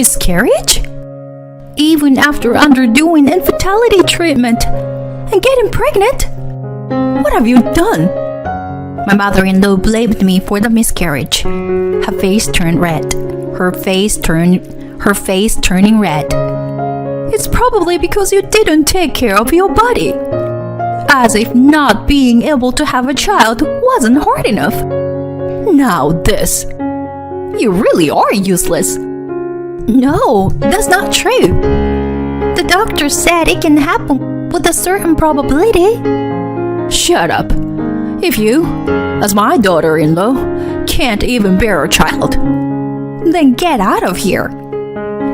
miscarriage? Even after undergoing infertility treatment and getting pregnant? What have you done? My mother-in-law blamed me for the miscarriage. Her face turned red. Her face turning red. It's probably because you didn't take care of your body. As if not being able to have a child wasn't hard enough. Now this. You really are useless. No, that's not true. The doctor said it can happen with a certain probability. Shut up. If you, as my daughter-in-law, can't even bear a child, then get out of here.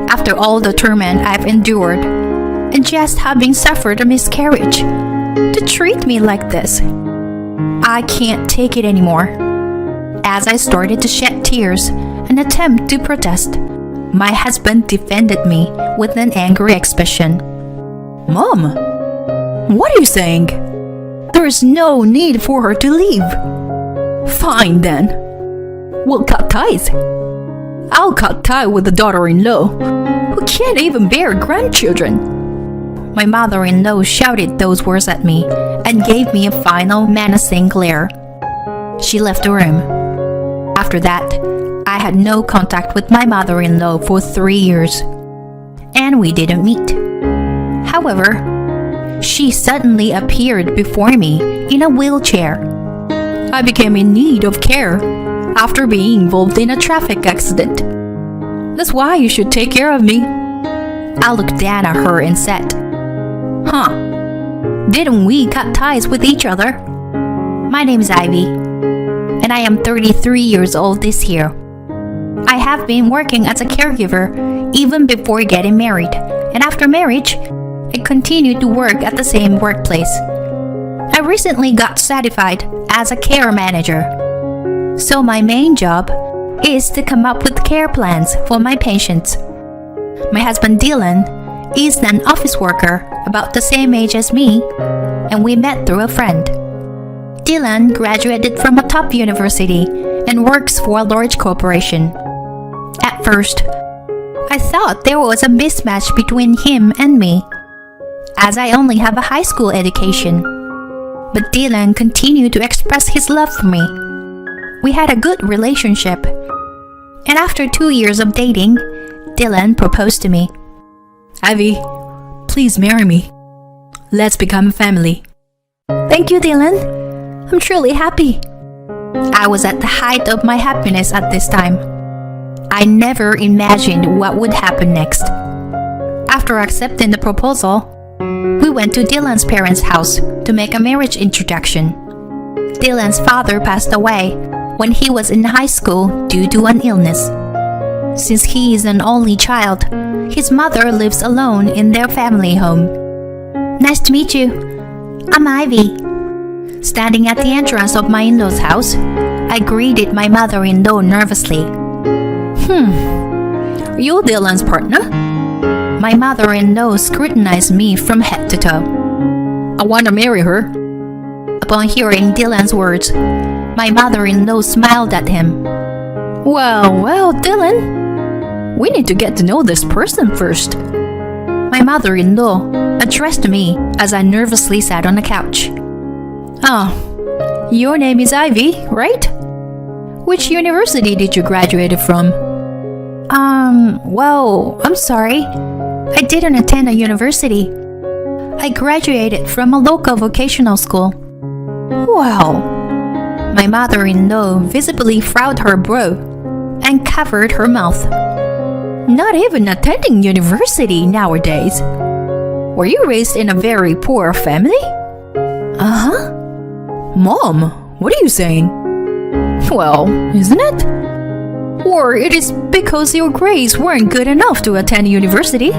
After all the torment I've endured, and just having suffered a miscarriage, to treat me like this, I can't take it anymore. As I started to shed tears and attempt to protest, my husband defended me with an angry expression. Mom, what are you saying? There's no need for her to leave. Fine then. We'll cut ties. I'll cut ties with the daughter-in-law who can't even bear grandchildren. My mother-in-law shouted those words at me and gave me a final menacing glare. She left the room. After that, I had no contact with my mother-in-law for 3 years, and we didn't meet. However, she suddenly appeared before me in a wheelchair. I became in need of care after being involved in a traffic accident. That's why you should take care of me. I looked down at her and said, Huh, didn't we cut ties with each other? My name is Ivy, and I am 33 years old this year. I have been working as a caregiver even before getting married, and after marriage, I continued to work at the same workplace. I recently got certified as a care manager. So my main job is to come up with care plans for my patients. My husband Dylan is an office worker about the same age as me, and we met through a friend. Dylan graduated from a top university and works for a large corporation. At first, I thought there was a mismatch between him and me, as I only have a high school education. But Dylan continued to express his love for me. We had a good relationship, and after 2 years of dating, Dylan proposed to me. Ivy, please marry me. Let's become a family. Thank you, Dylan. I'm truly happy. I was at the height of my happiness at this time. I never imagined what would happen next. After accepting the proposal, we went to Dylan's parents' house to make a marriage introduction. Dylan's father passed away when he was in high school due to an illness. Since he is an only child, his mother lives alone in their family home. Nice to meet you. I'm Ivy. Standing at the entrance of my in-laws' house, I greeted my mother-in-law nervously. Are you Dylan's partner? My mother-in-law scrutinized me from head to toe. I want to marry her. Upon hearing Dylan's words, my mother-in-law smiled at him. Well, Dylan, we need to get to know this person first. My mother-in-law addressed me as I nervously sat on the couch. Your name is Ivy, right? Which university did you graduate from? I'm sorry. I didn't attend a university. I graduated from a local vocational school. Wow. My mother-in-law visibly frowned her brow and covered her mouth. Not even attending university nowadays. Were you raised in a very poor family? Uh-huh. Mom, what are you saying? Well, isn't it? Or it is because your grades weren't good enough to attend university?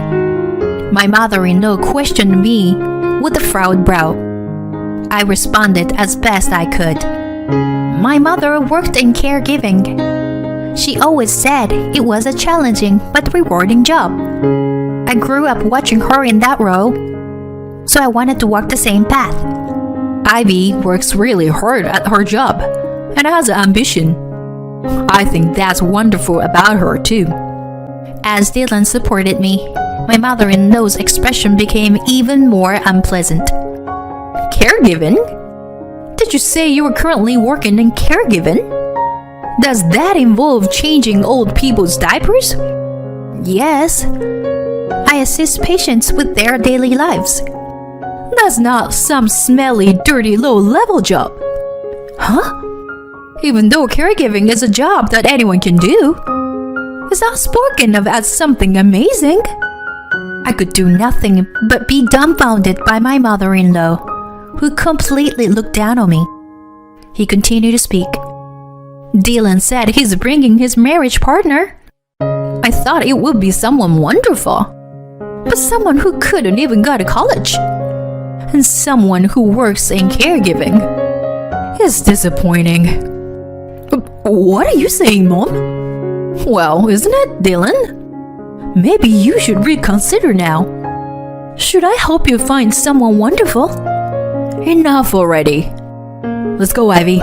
My mother-in-law questioned me with a furrowed brow. I responded as best I could. My mother worked in caregiving. She always said it was a challenging but rewarding job. I grew up watching her in that role, so I wanted to walk the same path. Ivy works really hard at her job and has ambition. I think that's wonderful about her too. As Dylan supported me, my mother-in-law's expression became even more unpleasant. Caregiving? Did you say you were currently working in caregiving? Does that involve changing old people's diapers? Yes. I assist patients with their daily lives. That's not some smelly, dirty, low-level job. Huh? Even though caregiving is a job that anyone can do, it's not spoken of as something amazing. I could do nothing but be dumbfounded by my mother-in-law, who completely looked down on me. He continued to speak. Dylan said he's bringing his marriage partner. I thought it would be someone wonderful, but someone who couldn't even go to college, and someone who works in caregiving. It's disappointing. What are you saying, Mom? Well, isn't it, Dylan? Maybe you should reconsider now. Should I help you find someone wonderful? Enough already. Let's go, Ivy.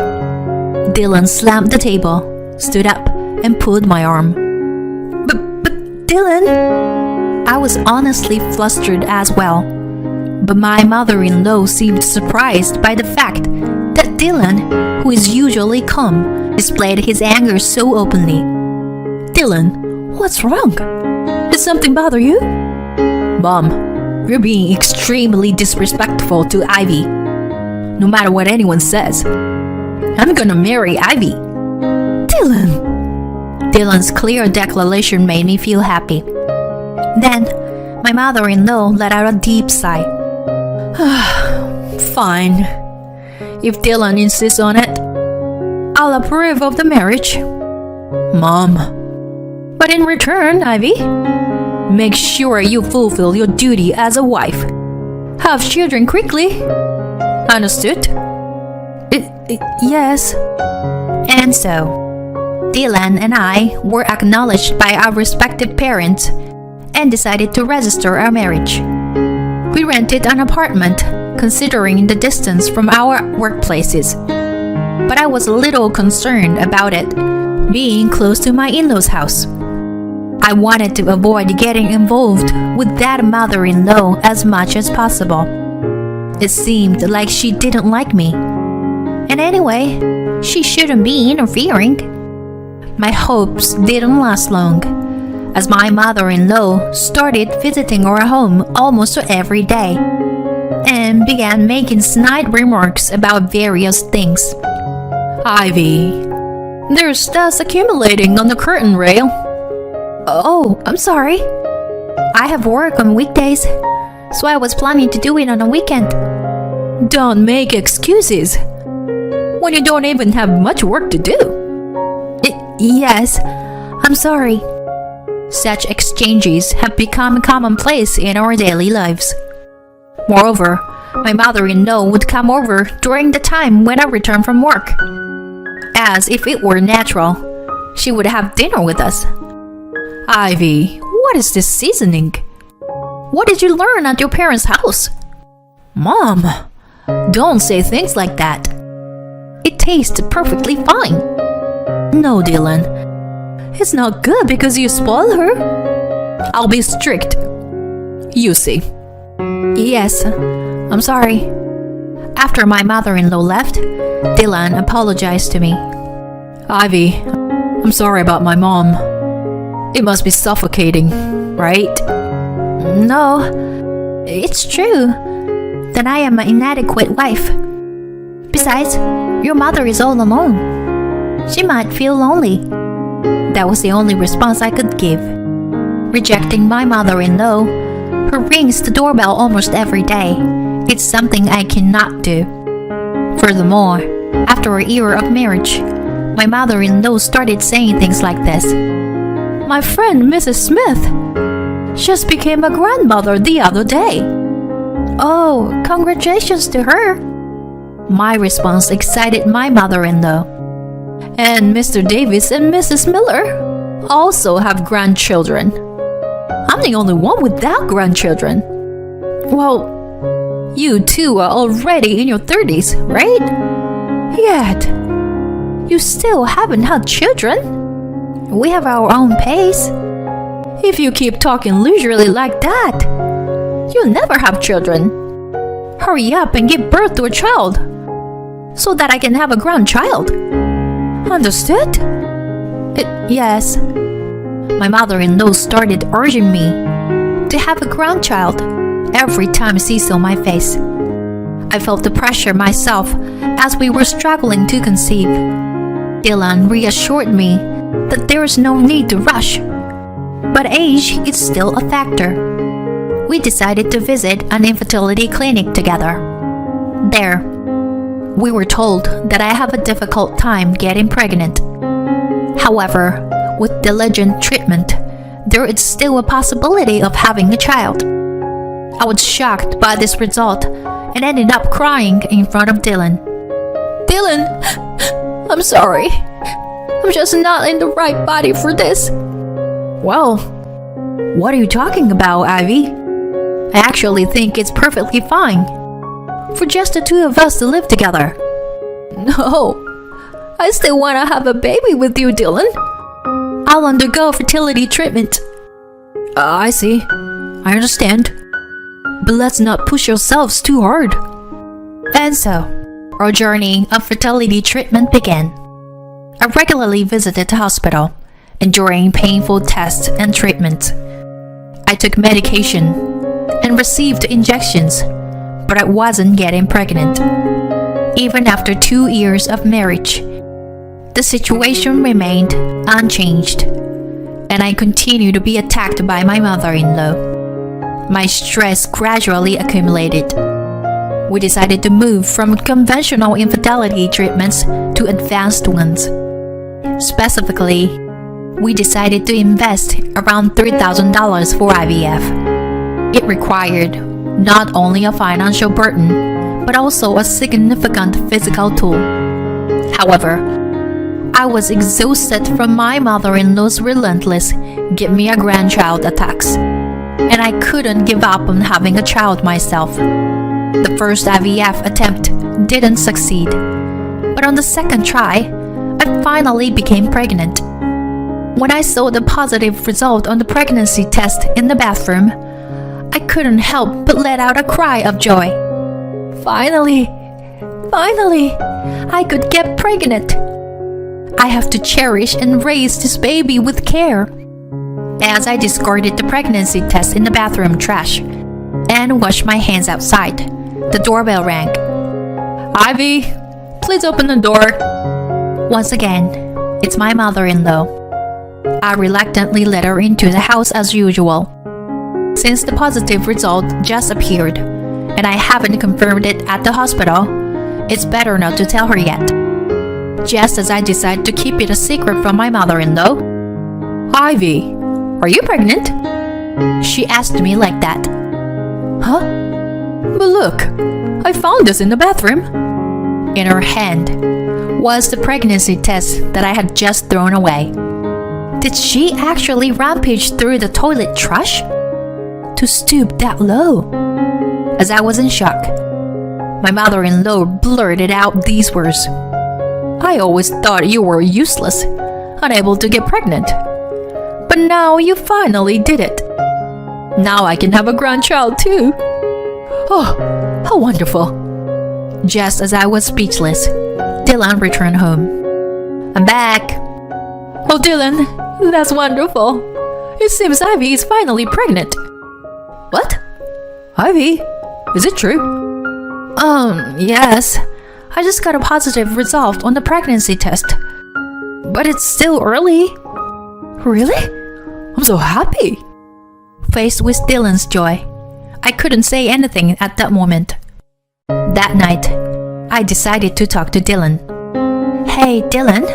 Dylan slammed the table, stood up, and pulled my arm. But Dylan... I was honestly flustered as well. But my mother-in-law seemed surprised by the fact that Dylan, who is usually calm, displayed his anger so openly. Dylan, what's wrong? Did something bother you? Mom, you're being extremely disrespectful to Ivy. No matter what anyone says, I'm gonna marry Ivy. Dylan! Dylan's clear declaration made me feel happy. Then, my mother-in-law let out a deep sigh. Fine. If Dylan insists on it, I'll approve of the marriage. Mom. But in return, Ivy, make sure you fulfill your duty as a wife. Have children quickly. Understood? Yes. And so, Dylan and I were acknowledged by our respective parents and decided to register our marriage. We rented an apartment, considering the distance from our workplaces. But I was a little concerned about it being close to my in-laws' house. I wanted to avoid getting involved with that mother-in-law as much as possible. It seemed like she didn't like me. And anyway, she shouldn't be interfering. My hopes didn't last long, as my mother-in-law started visiting our home almost every day and began making snide remarks about various things. Ivy, there's dust accumulating on the curtain rail. Oh, I'm sorry. I have work on weekdays, so I was planning to do it on a weekend. Don't make excuses when you don't even have much work to do. Yes, I'm sorry. Such exchanges have become commonplace in our daily lives. Moreover, my mother-in-law would come over during the time when I returned from work. As if it were natural, she would have dinner with us. Ivy, what is this seasoning? What did you learn at your parents' house? Mom, don't say things like that. It tastes perfectly fine. No, Dylan. It's not good because you spoil her. I'll be strict. You see. Yes, I'm sorry. After my mother-in-law left, Dylan apologized to me. Ivy, I'm sorry about my mom. It must be suffocating, right? No, it's true. Then I am an inadequate wife. Besides, your mother is all alone. She might feel lonely. That was the only response I could give. Rejecting my mother-in-law, who rings the doorbell almost every day, it's something I cannot do. Furthermore, after a year of marriage, my mother-in-law started saying things like this. My friend Mrs. Smith just became a grandmother the other day. Oh, congratulations to her. My response excited my mother-in-law. And Mr. Davis and Mrs. Miller also have grandchildren. I'm the only one without grandchildren. Well, you two are already in your 30s, right? Yet, you still haven't had children. We have our own pace. If you keep talking leisurely like that, you'll never have children. Hurry up and give birth to a child so that I can have a grandchild. Understood? Yes. My mother-in-law started urging me to have a grandchild every time she saw my face. I felt the pressure myself as we were struggling to conceive. Dylan reassured me that there is no need to rush, but age is still a factor. We decided to visit an infertility clinic together. There, we were told that I have a difficult time getting pregnant. However, with diligent treatment, there is still a possibility of having a child. I was shocked by this result and ended up crying in front of Dylan. Dylan, I'm sorry. I'm just not in the right body for this. Well, what are you talking about, Ivy? I actually think it's perfectly fine for just the two of us to live together. No, I still want to have a baby with you, Dylan. I'll undergo fertility treatment. I see. I understand. But let's not push ourselves too hard. And so, our journey of fertility treatment began. I regularly visited the hospital, enduring painful tests and treatments. I took medication and received injections, but I wasn't getting pregnant. Even after 2 years of marriage, the situation remained unchanged, and I continued to be attacked by my mother-in-law. My stress gradually accumulated. We decided to move from conventional infertility treatments to advanced ones. Specifically, we decided to invest around $3,000 for IVF. It required not only a financial burden, but also a significant physical toll. However, I was exhausted from my mother-in-law's relentless "give me a grandchild" attacks, and I couldn't give up on having a child myself. The first IVF attempt didn't succeed, but on the second try, I finally became pregnant. When I saw the positive result on the pregnancy test in the bathroom, I couldn't help but let out a cry of joy. Finally, I could get pregnant. I have to cherish and raise this baby with care. As I discarded the pregnancy test in the bathroom trash and washed my hands outside, the doorbell rang. Ivy, please open the door. Once again, it's my mother-in-law. I reluctantly let her into the house as usual. Since the positive result just appeared, and I haven't confirmed it at the hospital, it's better not to tell her yet. Just as I decide to keep it a secret from my mother-in-law. Ivy, are you pregnant? She asked me like that. Huh? But look, I found this in the bathroom. In her hand was the pregnancy test that I had just thrown away. Did she actually rampage through the toilet trash? To stoop that low? As I was in shock, my mother-in-law blurted out these words. I always thought you were useless, unable to get pregnant. But now you finally did it. Now I can have a grandchild too. Oh, how wonderful. Just as I was speechless, Dylan returned home. I'm back. Oh, Dylan, that's wonderful. It seems Ivy is finally pregnant. What? Ivy? Is it true? Yes. I just got a positive result on the pregnancy test. But it's still early. Really? I'm so happy. Faced with Dylan's joy, I couldn't say anything at that moment. That night, I decided to talk to Dylan. Hey, Dylan,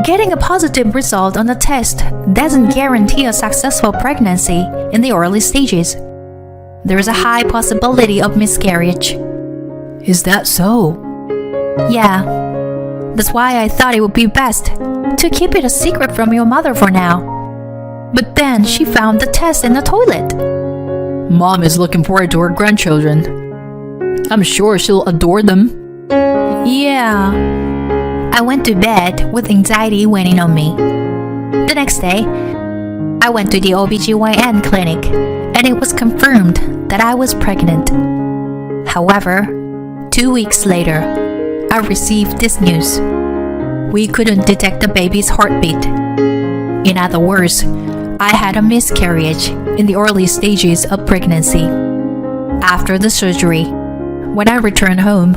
getting a positive result on the test doesn't guarantee a successful pregnancy in the early stages. There is a high possibility of miscarriage. Is that so? Yeah. That's why I thought it would be best to keep it a secret from your mother for now. But then she found the test in the toilet. Mom is looking forward to her grandchildren. I'm sure she'll adore them. Yeah. I went to bed with anxiety weighing on me. The next day, I went to the OBGYN clinic and it was confirmed that I was pregnant. However, 2 weeks later, I received this news. We couldn't detect the baby's heartbeat. In other words, I had a miscarriage in the early stages of pregnancy. After the surgery, when I returned home,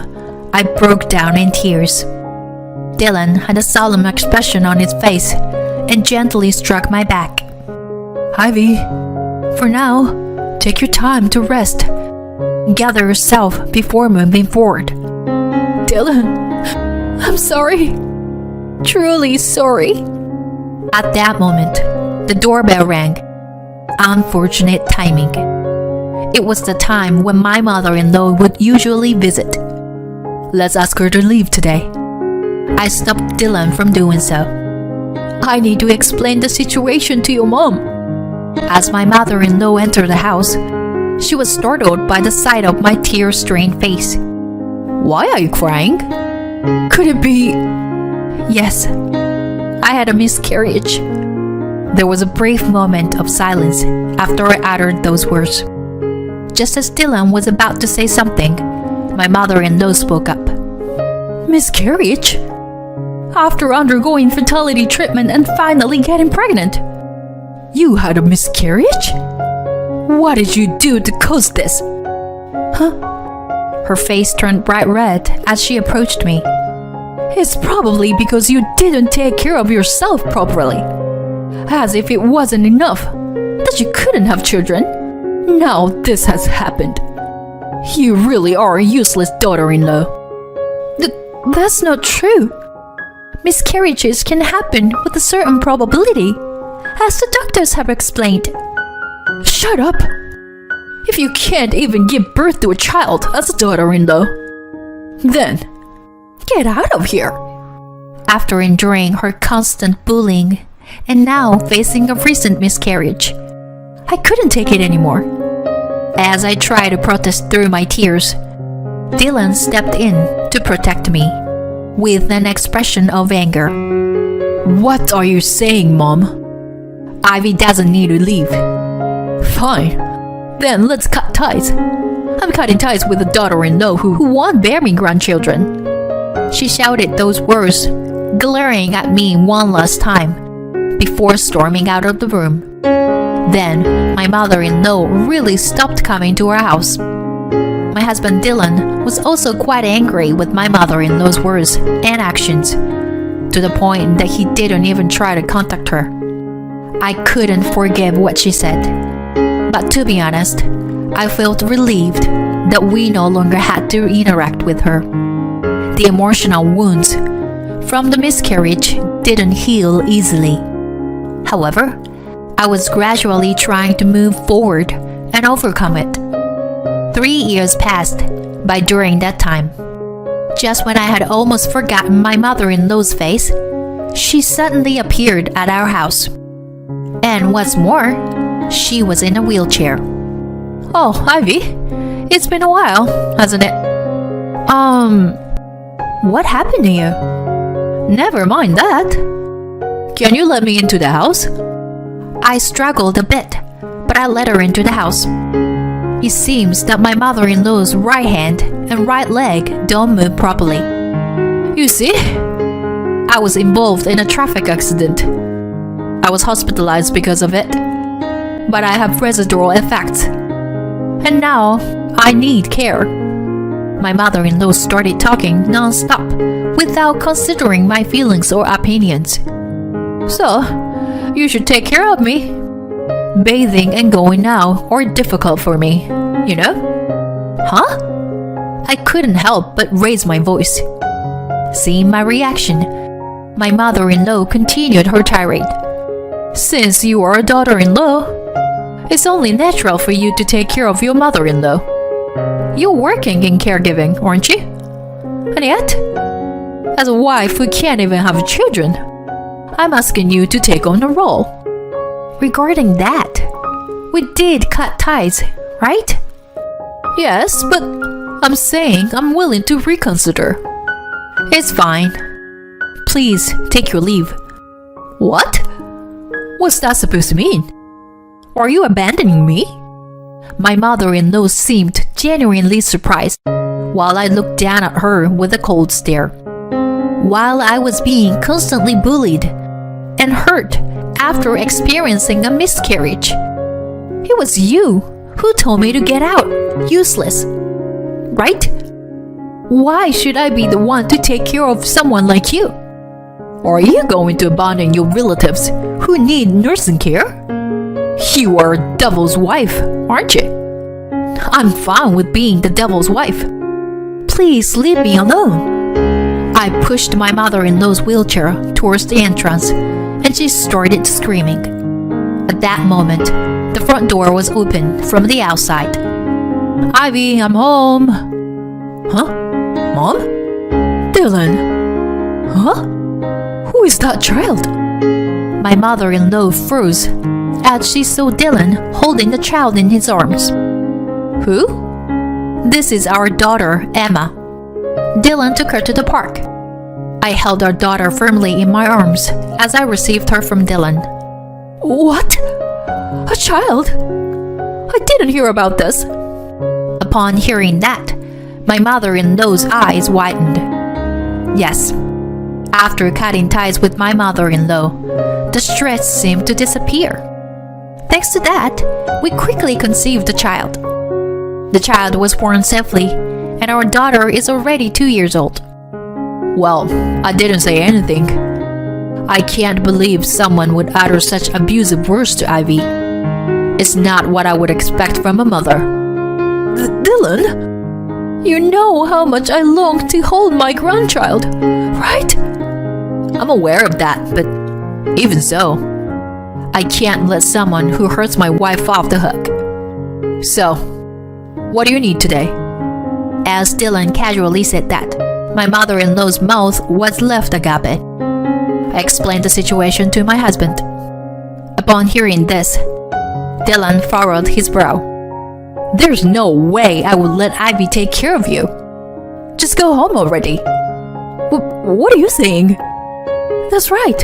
I broke down in tears. Dylan had a solemn expression on his face and gently struck my back. Ivy, for now, take your time to rest. Gather yourself before moving forward. Dylan, I'm sorry. Truly sorry. At that moment, the doorbell rang. Unfortunate timing. It was the time when my mother-in-law would usually visit. Let's ask her to leave today. I stopped Dylan from doing so. I need to explain the situation to your mom. As my mother-in-law entered the house, she was startled by the sight of my tear-stained face. Why are you crying? Could it be... Yes, I had a miscarriage. There was a brief moment of silence after I uttered those words. Just as Dylan was about to say something, my mother-in-law spoke up. Miscarriage? After undergoing fertility treatment and finally getting pregnant? You had a miscarriage? What did you do to cause this? Huh? Her face turned bright red as she approached me. It's probably because you didn't take care of yourself properly. As if it wasn't enough that you couldn't have children. Now this has happened. You really are a useless daughter-in-law. That's not true. Miscarriages can happen with a certain probability, as the doctors have explained. Shut up! If you can't even give birth to a child as a daughter-in-law, then get out of here. After enduring her constant bullying and now facing a recent miscarriage, I couldn't take it anymore. As I tried to protest through my tears, Dylan stepped in to protect me with an expression of anger. What are you saying, Mom? Ivy doesn't need to leave. Fine, then let's cut ties. I'm cutting ties with a daughter-in-law who won't bear me grandchildren. She shouted those words, glaring at me one last time, before storming out of the room. Then, my mother-in-law really stopped coming to our house. My husband Dylan was also quite angry with my mother-in-law's words and actions, to the point that he didn't even try to contact her. I couldn't forgive what she said, but to be honest, I felt relieved that we no longer had to interact with her. The emotional wounds from the miscarriage didn't heal easily. However, I was gradually trying to move forward and overcome it. 3 years passed by during that time. Just when I had almost forgotten my mother-in-law's face, she suddenly appeared at our house. And what's more, she was in a wheelchair. Oh, Ivy, it's been a while, hasn't it? What happened to you? Never mind that. Can you let me into the house? I struggled a bit, but I let her into the house. It seems that my mother-in-law's right hand and right leg don't move properly. You see, I was involved in a traffic accident. I was hospitalized because of it, but I have residual effects. And now, I need care. My mother-in-law started talking non-stop without considering my feelings or opinions. So, you should take care of me. Bathing and going out are difficult for me, you know? Huh? I couldn't help but raise my voice. Seeing my reaction, my mother-in-law continued her tirade. Since you are a daughter-in-law, it's only natural for you to take care of your mother-in-law. You're working in caregiving, aren't you? And yet, as a wife who can't even have children, I'm asking you to take on the role. Regarding that, we did cut ties, right? Yes, but I'm saying I'm willing to reconsider. It's fine. Please take your leave. What? What's that supposed to mean? Are you abandoning me? My mother-in-law seemed genuinely surprised, while I looked down at her with a cold stare. While I was being constantly bullied and hurt after experiencing a miscarriage, it was you who told me to get out, useless, right? Why should I be the one to take care of someone like you? Are you going to abandon your relatives who need nursing care? You are a devil's wife, aren't you? I'm fine with being the devil's wife. Please leave me alone. I pushed my mother-in-law's wheelchair towards the entrance, and she started screaming. At that moment, the front door was open from the outside. Ivy, I'm home. Huh? Mom? Dylan? Huh? Who is that child? My mother-in-law froze as she saw Dylan holding the child in his arms. Who? This is our daughter, Emma. Dylan took her to the park. I held our daughter firmly in my arms as I received her from Dylan. What? A child? I didn't hear about this. Upon hearing that, my mother-in-law's eyes widened. Yes, after cutting ties with my mother-in-law, the stress seemed to disappear. Thanks to that, we quickly conceived the child. The child was born safely, and our daughter is already 2 years old. Well, I didn't say anything. I can't believe someone would utter such abusive words to Ivy. It's not what I would expect from a mother. Dylan, you know how much I long to hold my grandchild, right? I'm aware of that, but even so, I can't let someone who hurts my wife off the hook. So, what do you need today? As Dylan casually said that, my mother-in-law's mouth was left agape. I explained the situation to my husband. Upon hearing this, Dylan furrowed his brow. There's no way I would let Ivy take care of you. Just go home already. What are you saying? That's right.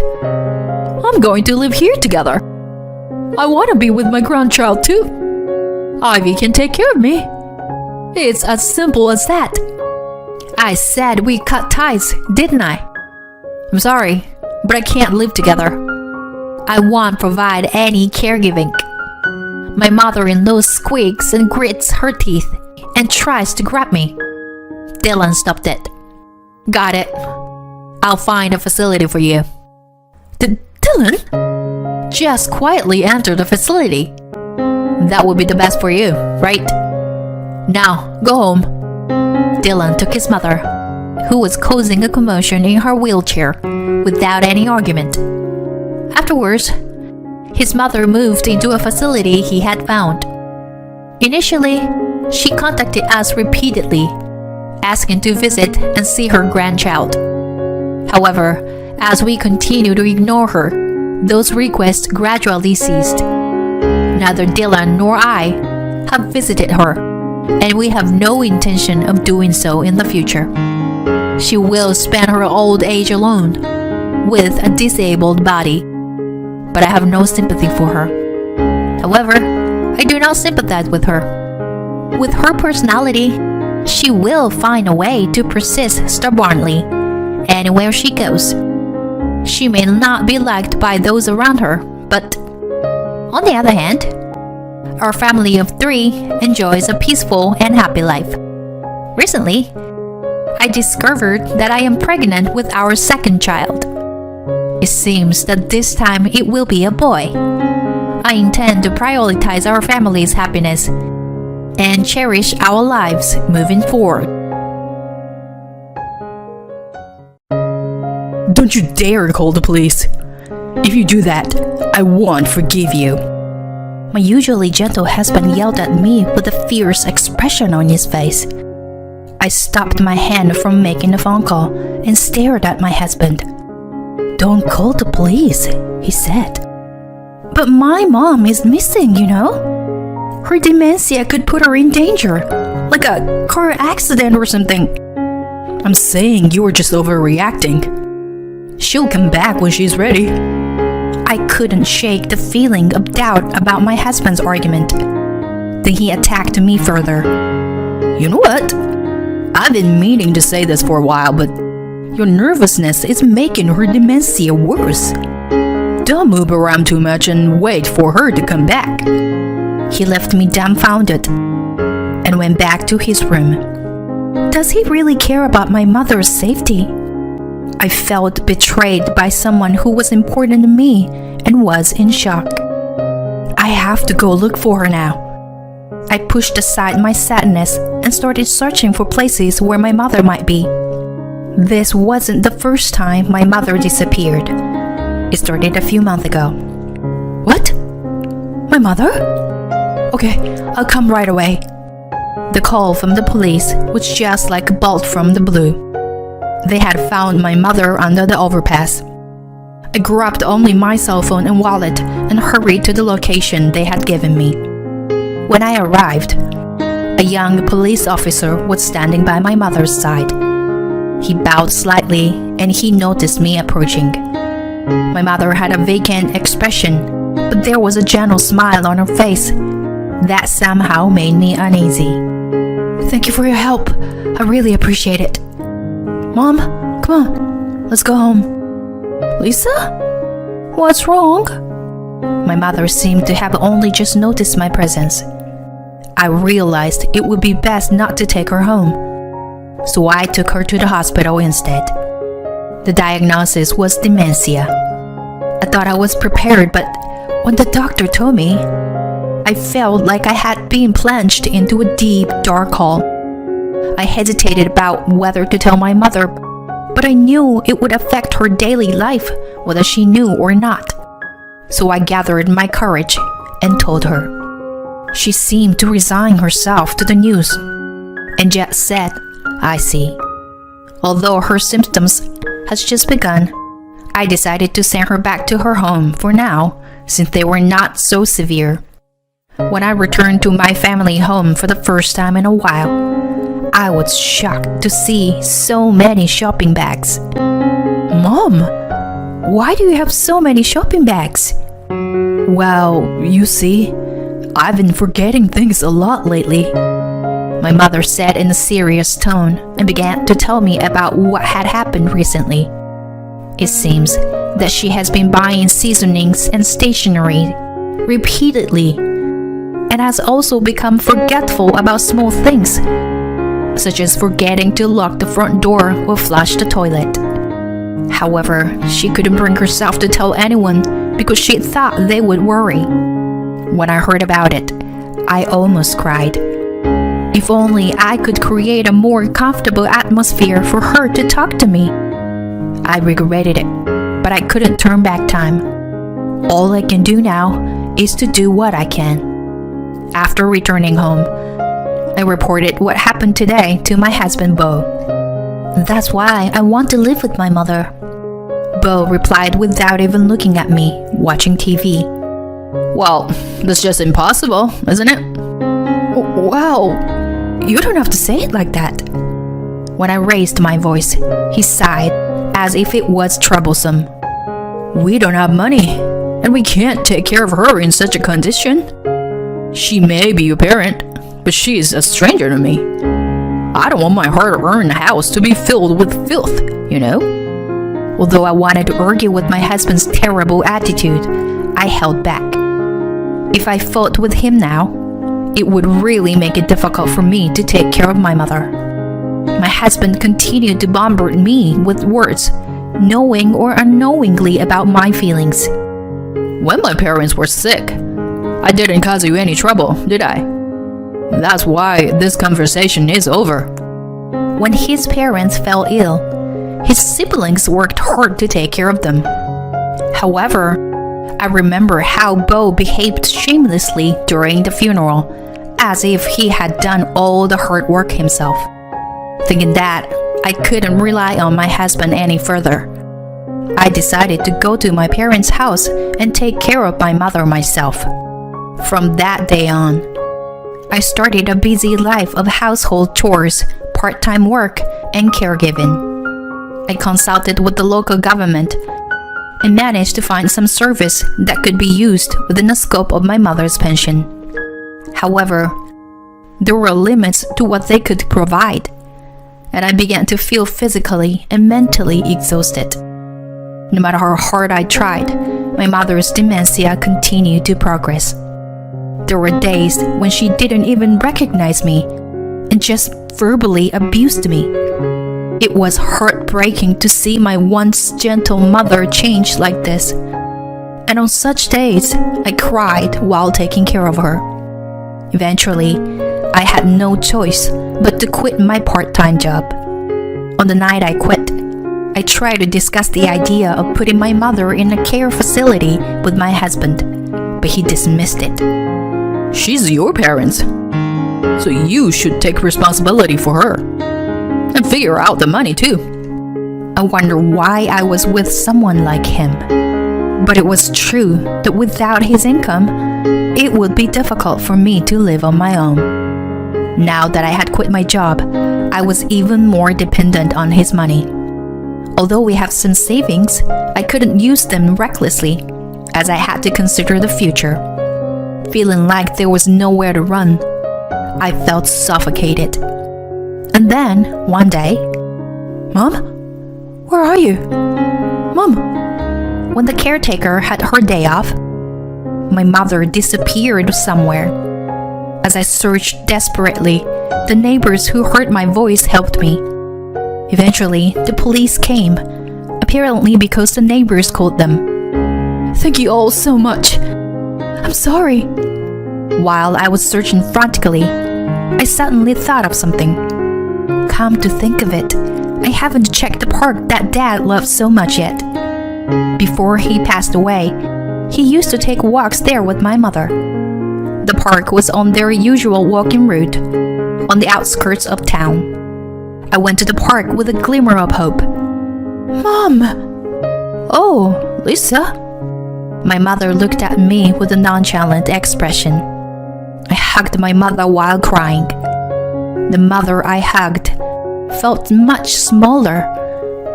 I'm going to live here together. I want to be with my grandchild too. Ivy can take care of me. It's as simple as that. I said we cut ties, didn't I? I'm sorry, but I can't live together. I won't provide any caregiving. My mother-in-law squeaks and grits her teeth and tries to grab me. Dylan stopped it. Got it. I'll find a facility for you. Dylan? Just quietly enter the facility. That would be the best for you, right? Now, go home. Dylan took his mother, who was causing a commotion in her wheelchair, without any argument. Afterwards, his mother moved into a facility he had found. Initially, she contacted us repeatedly, asking to visit and see her grandchild. However, as we continued to ignore her, those requests gradually ceased. Neither Dylan nor I have visited her, and we have no intention of doing so in the future. She will spend her old age alone, with a disabled body, but I have no sympathy for her. However, I do not sympathize with her. With her personality, she will find a way to persist stubbornly anywhere she goes. She may not be liked by those around her, but on the other hand, our family of 3 enjoys a peaceful and happy life. Recently, I discovered that I am pregnant with our second child. It seems that this time it will be a boy. I intend to prioritize our family's happiness and cherish our lives moving forward. Don't you dare call the police. If you do that, I won't forgive you. My usually gentle husband yelled at me with a fierce expression on his face. I stopped my hand from making a phone call and stared at my husband. Don't call the police, he said. But my mom is missing, you know? Her dementia could put her in danger, like a car accident or something. I'm saying you were just overreacting. She'll come back when she's ready. I couldn't shake the feeling of doubt about my husband's argument. Then he attacked me further. You know what? I've been meaning to say this for a while, but your nervousness is making her dementia worse. Don't move around too much and wait for her to come back. He left me dumbfounded and went back to his room. Does he really care about my mother's safety? I felt betrayed by someone who was important to me and was in shock. I have to go look for her now. I pushed aside my sadness and started searching for places where my mother might be. This wasn't the first time my mother disappeared. It started a few months ago. What? My mother? Okay, I'll come right away. The call from the police was just like a bolt from the blue. They had found my mother under the overpass. I grabbed only my cell phone and wallet and hurried to the location they had given me. When I arrived, a young police officer was standing by my mother's side. He bowed slightly and he noticed me approaching. My mother had a vacant expression, but there was a gentle smile on her face that somehow made me uneasy. Thank you for your help. I really appreciate it. Mom, come on, let's go home. Lisa? What's wrong? My mother seemed to have only just noticed my presence. I realized it would be best not to take her home, so I took her to the hospital instead. The diagnosis was dementia. I thought I was prepared, but when the doctor told me, I felt like I had been plunged into a deep, dark hole. I hesitated about whether to tell my mother, but I knew it would affect her daily life, whether she knew or not. So I gathered my courage and told her. She seemed to resign herself to the news and just said, I see. Although her symptoms has just begun, I decided to send her back to her home for now, since they were not so severe. When I returned to my family home for the first time in a while, I was shocked to see so many shopping bags. Mom, why do you have so many shopping bags? Well, you see, I've been forgetting things a lot lately, my mother said in a serious tone and began to tell me about what had happened recently. It seems that she has been buying seasonings and stationery repeatedly and has also become forgetful about small things, such as forgetting to lock the front door or flush the toilet. However, she couldn't bring herself to tell anyone because she thought they would worry. When I heard about it, I almost cried. If only I could create a more comfortable atmosphere for her to talk to me. I regretted it, but I couldn't turn back time. All I can do now is to do what I can. After returning home, I reported what happened today to my husband, Bo. That's why I want to live with my mother, Bo replied without even looking at me, watching TV. Well, that's just impossible, isn't it? Wow, you don't have to say it like that. When I raised my voice, he sighed as if it was troublesome. We don't have money, and we can't take care of her in such a condition. She may be your parent, but she is a stranger to me. I don't want my hard-earned house to be filled with filth, you know? Although I wanted to argue with my husband's terrible attitude, I held back. If I fought with him now, it would really make it difficult for me to take care of my mother. My husband continued to bombard me with words, knowing or unknowingly about my feelings. When my parents were sick, I didn't cause you any trouble, did I? That's why this conversation is over. When his parents fell ill, his siblings worked hard to take care of them. However, I remember how Bo behaved shamelessly during the funeral, as if he had done all the hard work himself. Thinking that, I couldn't rely on my husband any further. I decided to go to my parents' house and take care of my mother myself. From that day on, I started a busy life of household chores, part-time work, and caregiving. I consulted with the local government and managed to find some service that could be used within the scope of my mother's pension. However, there were limits to what they could provide, and I began to feel physically and mentally exhausted. No matter how hard I tried, my mother's dementia continued to progress. There were days when she didn't even recognize me and just verbally abused me. It was heartbreaking to see my once gentle mother change like this. And on such days, I cried while taking care of her. Eventually, I had no choice but to quit my part-time job. On the night I quit, I tried to discuss the idea of putting my mother in a care facility with my husband, but he dismissed it. She's your parents, so you should take responsibility for her. And figure out the money too. I wonder why I was with someone like him. But it was true that without his income, it would be difficult for me to live on my own. Now that I had quit my job, I was even more dependent on his money. Although we have some savings, I couldn't use them recklessly, as I had to consider the future. Feeling like there was nowhere to run, I felt suffocated. And then, one day, "Mom? Where are you? Mom?" When the caretaker had her day off, my mother disappeared somewhere. As I searched desperately, the neighbors who heard my voice helped me. Eventually, the police came, apparently because the neighbors called them. "Thank you all so much. I'm sorry." While I was searching frantically, I suddenly thought of something. Come to think of it, I haven't checked the park that Dad loved so much yet. Before he passed away, he used to take walks there with my mother. The park was on their usual walking route, on the outskirts of town. I went to the park with a glimmer of hope. "Mom!" "Oh, Lisa?" My mother looked at me with a nonchalant expression. I hugged my mother while crying. The mother I hugged felt much smaller,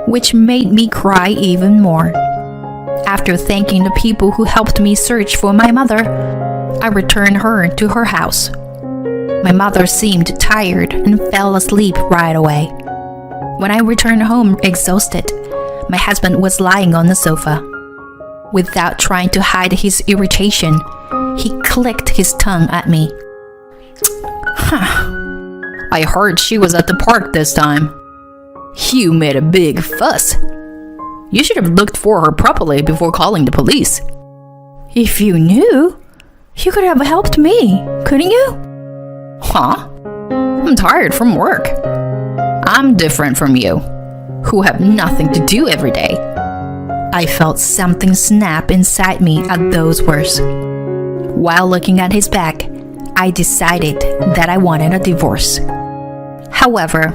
which made me cry even more. After thanking the people who helped me search for my mother, I returned her to her house. My mother seemed tired and fell asleep right away. When I returned home exhausted, my husband was lying on the sofa. Without trying to hide his irritation, he clicked his tongue at me. I heard she was at the park this time. You made a big fuss. You should have looked for her properly before calling the police. If you knew, you could have helped me, couldn't you? Huh? I'm tired from work. I'm different from you, who have nothing to do every day. I felt something snap inside me at those words. While looking at his back, I decided that I wanted a divorce. However,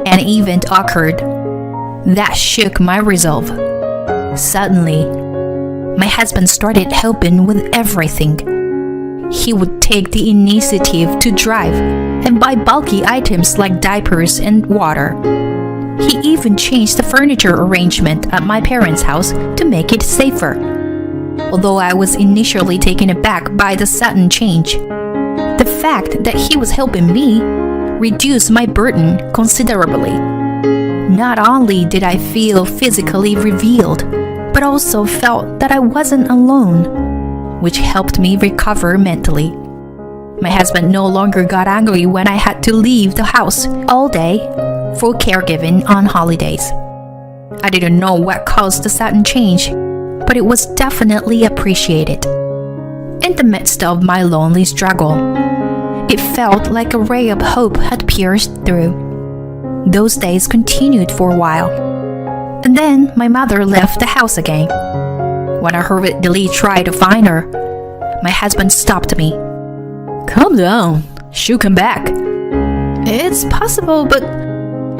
an event occurred that shook my resolve. Suddenly, my husband started helping with everything. He would take the initiative to drive and buy bulky items like diapers and water. He even changed the furniture arrangement at my parents' house to make it safer. Although I was initially taken aback by the sudden change, the fact that he was helping me reduced my burden considerably. Not only did I feel physically revealed, but also felt that I wasn't alone, which helped me recover mentally. My husband no longer got angry when I had to leave the house all day for caregiving on holidays. I didn't know what caused the sudden change, but it was definitely appreciated. In the midst of my lonely struggle, it felt like a ray of hope had pierced through. Those days continued for a while, and then my mother left the house again. When I hurriedly tried to find her, my husband stopped me. Calm down, she'll come back. It's possible, but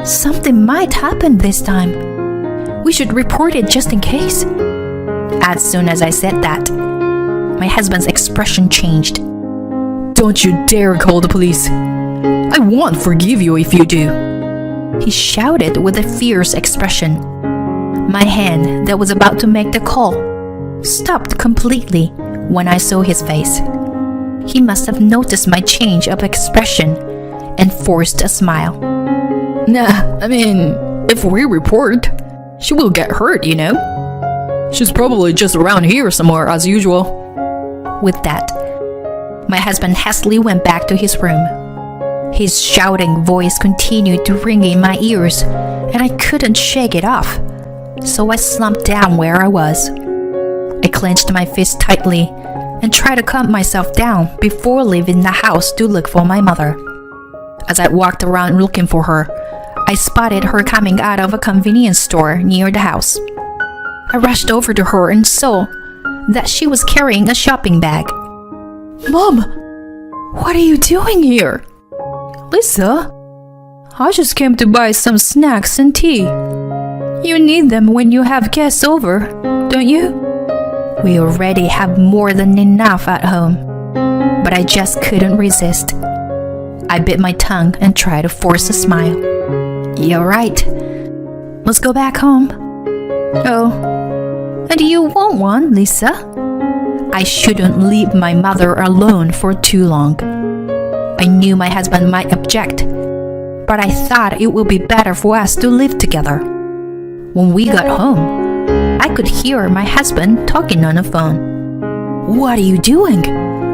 something might happen this time. We should report it just in case. As soon as I said that, my husband's expression changed. Don't you dare call the police. I won't forgive you if you do. He shouted with a fierce expression. My hand that was about to make the call stopped completely when I saw his face. He must have noticed my change of expression and forced a smile. Nah, I mean, if we report, she will get hurt, you know? She's probably just around here somewhere as usual. With that, my husband hastily went back to his room. His shouting voice continued to ring in my ears, and I couldn't shake it off. So I slumped down where I was. I clenched my fist tightly and tried to calm myself down before leaving the house to look for my mother. As I walked around looking for her, I spotted her coming out of a convenience store near the house. I rushed over to her and saw that she was carrying a shopping bag. Mom, what are you doing here? Lisa, I just came to buy some snacks and tea. You need them when you have guests over, don't you? We already have more than enough at home, but I just couldn't resist. I bit my tongue and tried to force a smile. You're right. Let's go back home. Oh, and you want one, Lisa? I shouldn't leave my mother alone for too long. I knew my husband might object, but I thought it would be better for us to live together. When we got home, I could hear my husband talking on the phone. What are you doing?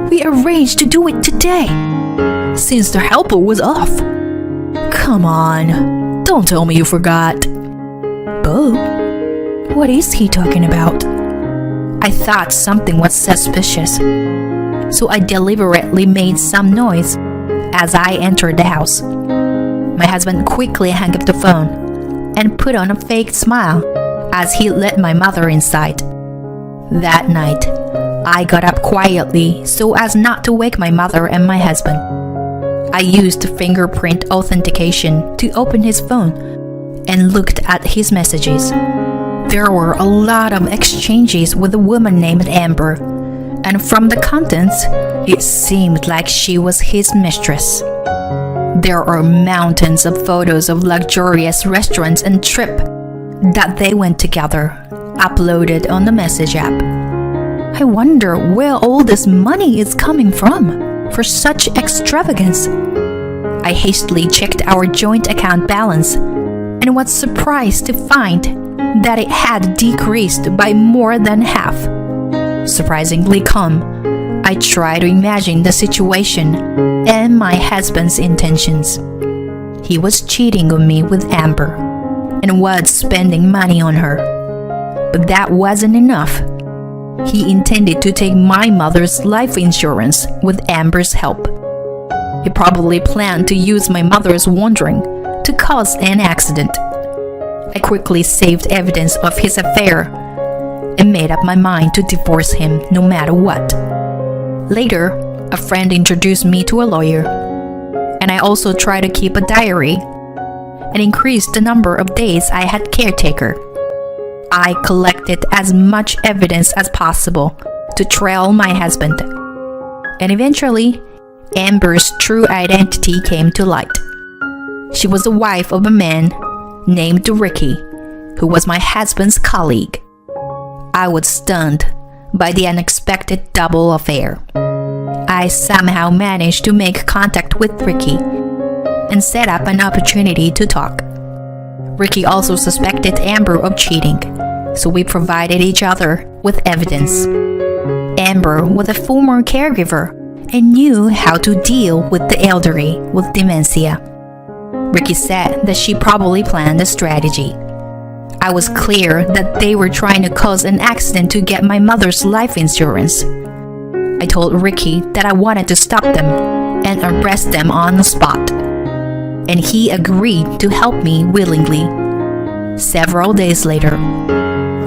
We arranged to do it today, since the helper was off. Come on, don't tell me you forgot. Bo, what is he talking about? I thought something was suspicious, so I deliberately made some noise as I entered the house. My husband quickly hung up the phone and put on a fake smile as he let my mother inside. That night, I got up quietly so as not to wake my mother and my husband. I used fingerprint authentication to open his phone and looked at his messages. There were a lot of exchanges with a woman named Amber, and from the contents, it seemed like she was his mistress. There are mountains of photos of luxurious restaurants and trip that they went together, uploaded on the message app. I wonder where all this money is coming from for such extravagance. I hastily checked our joint account balance and was surprised to find that it had decreased by more than half. Surprisingly calm, I tried to imagine the situation and my husband's intentions. He was cheating on me with Amber and was spending money on her. But that wasn't enough. He intended to take my mother's life insurance with Amber's help. He probably planned to use my mother's wandering to cause an accident. I quickly saved evidence of his affair and made up my mind to divorce him no matter what. Later, a friend introduced me to a lawyer, and I also tried to keep a diary and increased the number of days I had caretaker. I collected as much evidence as possible to trail my husband, and eventually, Amber's true identity came to light. She was the wife of a man named Ricky, who was my husband's colleague. I was stunned by the unexpected double affair. I somehow managed to make contact with Ricky and set up an opportunity to talk. Ricky also suspected Amber of cheating, so we provided each other with evidence. Amber was a former caregiver and knew how to deal with the elderly with dementia. Ricky said that she probably planned a strategy. I was clear that they were trying to cause an accident to get my mother's life insurance. I told Ricky that I wanted to stop them and arrest them on the spot, and he agreed to help me willingly. Several days later,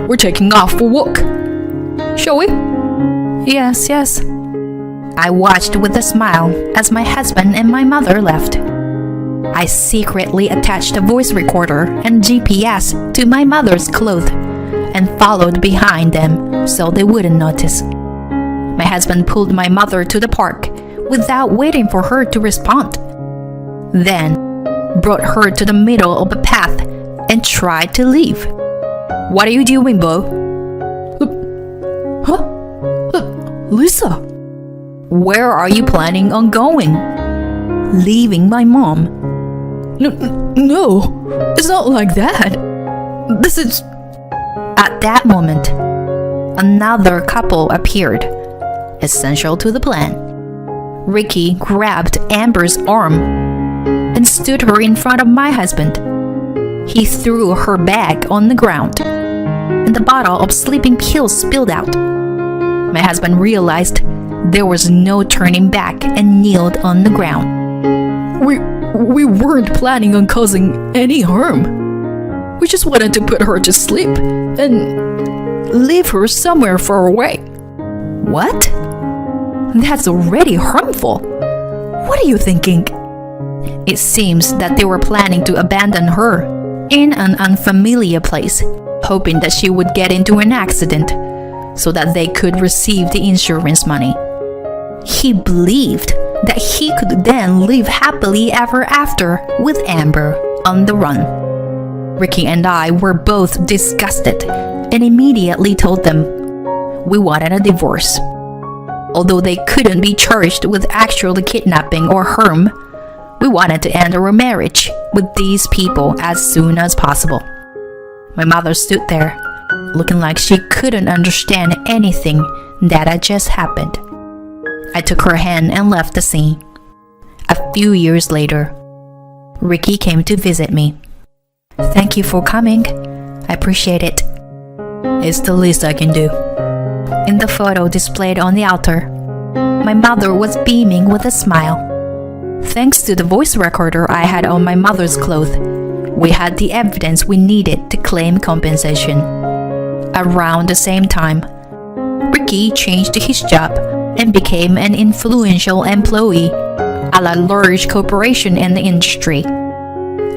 We're taking off for walk. Shall we? yes, I watched with a smile as my husband and my mother left. I secretly attached a voice recorder and GPS to my mother's clothes and followed behind them so they wouldn't notice. My husband pulled my mother to the park without waiting for her to respond. Then brought her to the middle of the path and tried to leave. What are you doing, Bo? Lisa, Where are you planning on going? Leaving my mom. no, it's not like that. This is... At that moment, another couple appeared, essential to the plan. Ricky grabbed Amber's arm and stood her in front of my husband. He threw her bag on the ground, and the bottle of sleeping pills spilled out. My husband realized there was no turning back and kneeled on the ground. We weren't planning on causing any harm. We just wanted to put her to sleep and leave her somewhere far away. What? That's already harmful. What are you thinking? It seems that they were planning to abandon her in an unfamiliar place, hoping that she would get into an accident so that they could receive the insurance money. He believed that he could then live happily ever after with Amber on the run. Ricky and I were both disgusted and immediately told them we wanted a divorce. Although they couldn't be charged with actually kidnapping or harm, we wanted to end our marriage with these people as soon as possible. My mother stood there, looking like she couldn't understand anything that had just happened. I took her hand and left the scene. A few years later, Ricky came to visit me. Thank you for coming. I appreciate it. It's the least I can do. In the photo displayed on the altar, my mother was beaming with a smile. Thanks to the voice recorder I had on my mother's clothes, we had the evidence we needed to claim compensation. Around the same time, Ricky changed his job and became an influential employee at a large corporation in the industry.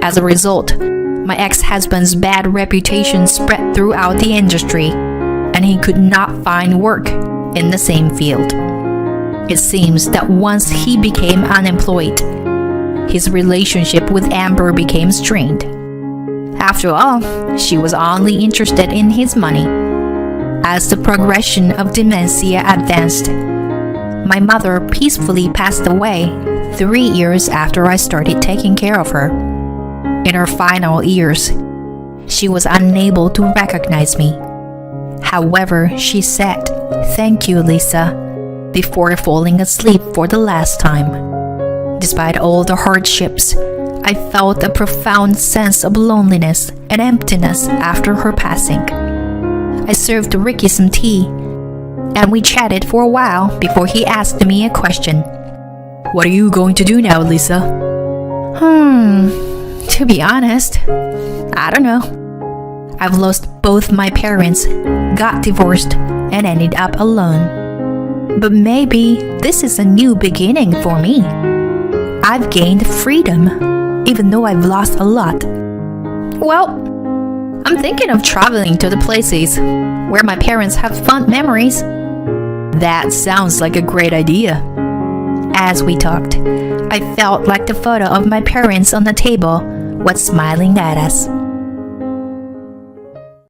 As a result, my ex-husband's bad reputation spread throughout the industry, and he could not find work in the same field. It seems that once he became unemployed, his relationship with Amber became strained. After all, she was only interested in his money. As the progression of dementia advanced, my mother peacefully passed away 3 years after I started taking care of her. In her final years, she was unable to recognize me. However, she said, "Thank you, Lisa," before falling asleep for the last time. Despite all the hardships, I felt a profound sense of loneliness and emptiness after her passing. I served Ricky some tea, and we chatted for a while before he asked me a question. What are you going to do now, Lisa? To be honest, I don't know. I've lost both my parents, got divorced, and ended up alone. But maybe this is a new beginning for me. I've gained freedom, even though I've lost a lot. Well, I'm thinking of traveling to the places where my parents have fond memories. That sounds like a great idea. As we talked, I felt like the photo of my parents on the table was smiling at us.